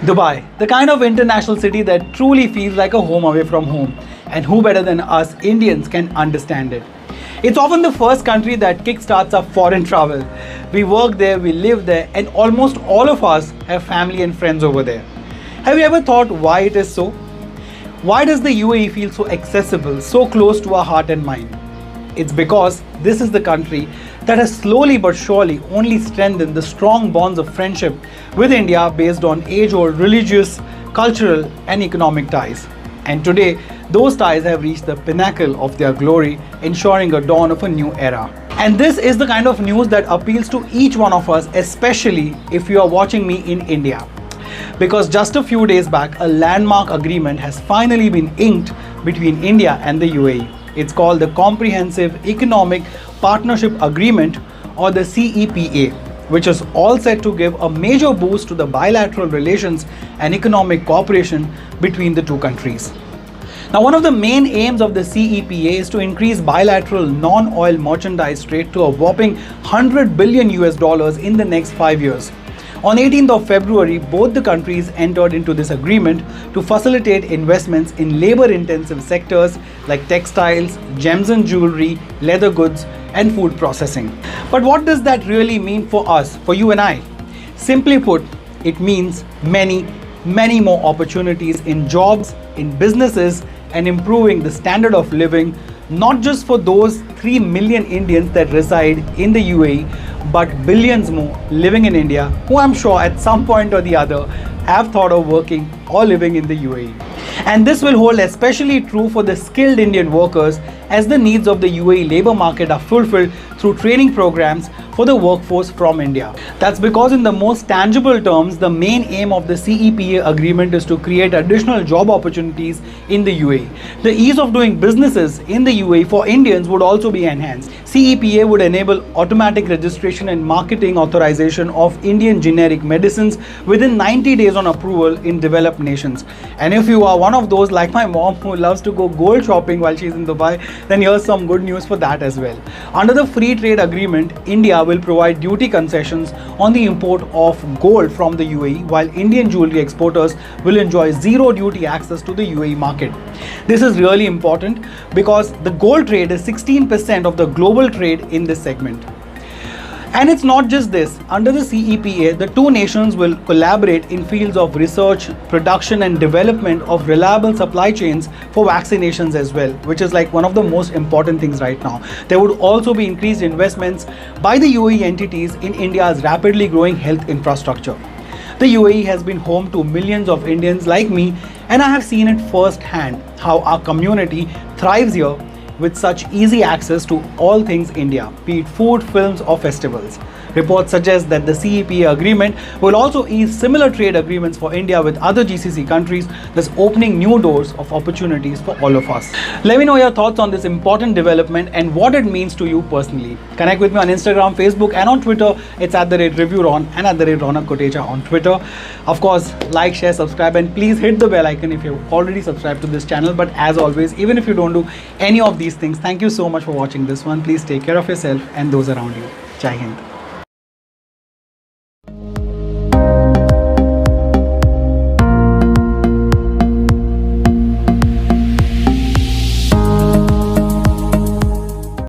Dubai, the kind of international city that truly feels like a home away from home. And who better than us Indians can understand it? It's often the first country that kickstarts our foreign travel. We work there, we live there, and almost all of us have family and friends over there. Have you ever thought why it is so? Why does the UAE feel so accessible, so close to our heart and mind? It's because this is the country that has slowly but surely only strengthened the strong bonds of friendship with India based on age-old religious, cultural and economic ties. And today, those ties have reached the pinnacle of their glory, ensuring a dawn of a new era. And this is the kind of news that appeals to each one of us, especially if you are watching me in India. Because just a few days back, a landmark agreement has finally been inked between India and the UAE. It's called the Comprehensive Economic Partnership Agreement, or the CEPA, which is all set to give a major boost to the bilateral relations and economic cooperation between the two countries. Now, one of the main aims of the CEPA is to increase bilateral non-oil merchandise trade to a whopping $100 billion in the next 5 years. On 18th of February, both the countries entered into this agreement to facilitate investments in labor-intensive sectors like textiles, gems and jewelry, leather goods, and food processing. But what does that really mean for us, for you and I? Simply put, it means many more opportunities in jobs, in businesses, and improving the standard of living, not just for those 3 million Indians that reside in the UAE, but billions more living in India who I'm sure at some point or the other have thought of working or living in the UAE. And this will hold especially true for the skilled Indian workers, as the needs of the UAE labor market are fulfilled through training programs for the workforce from India. That's because in the most tangible terms, the main aim of the CEPA agreement is to create additional job opportunities in the UAE. The ease of doing businesses in the UAE for Indians would also be enhanced. CEPA would enable automatic registration and marketing authorization of Indian generic medicines within 90 days on approval in developed nations. And if you are one of those like my mom who loves to go gold shopping while she's in Dubai, then here's some good news for that as well. Under the free trade agreement, India will provide duty concessions on the import of gold from the UAE, while Indian jewelry exporters will enjoy zero duty access to the UAE market. This is really important because the gold trade is 16% of the global trade in this segment. And it's not just this. Under the CEPA, the two nations will collaborate in fields of research, production and development of reliable supply chains for vaccinations as well, which is like one of the most important things right now. There would also be increased investments by the UAE entities in India's rapidly growing health infrastructure. The UAE has been home to millions of Indians like me, and I have seen it firsthand how our community thrives here with such easy access to all things India, be it food, films or festivals. Reports suggest that the CEPA agreement will also ease similar trade agreements for India with other GCC countries, thus opening new doors of opportunities for all of us. Let me know your thoughts on this important development and what it means to you personally. Connect with me on Instagram, Facebook and on Twitter. It's @Reviewron and @Ronak Kotecha on Twitter. Of course, like, share, subscribe and please hit the bell icon if you've already subscribed to this channel. But as always, even if you don't do any of these things, thank you so much for watching this one. Please take care of yourself and those around you. Jai Hind.